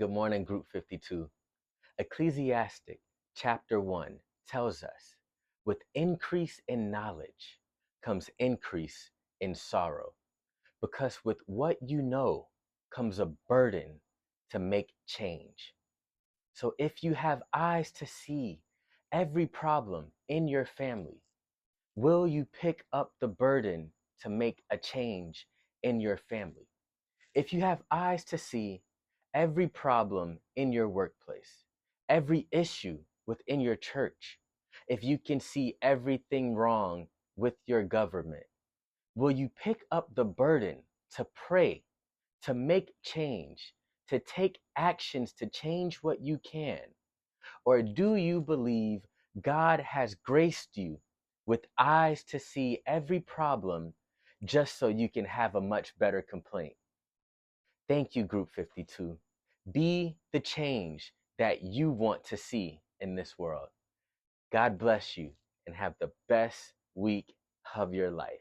morning, Group 52. Ecclesiastic chapter 1 tells us, with increase in knowledge comes increase in sorrow, because with what you know comes a burden to make change. So if you have eyes to see every problem in your family, will you pick up the burden to make a change in your family? If you have eyes to see every problem in your workplace, every issue within your church, if you can see everything wrong with your government, will you pick up the burden to pray, to make change, to take actions to change what you can? Or do you believe God has graced you with eyes to see every problem just so you can have a much better complaint? Thank you, Group 52. Be the change that you want to see in this world. God bless you and have the best week of your life.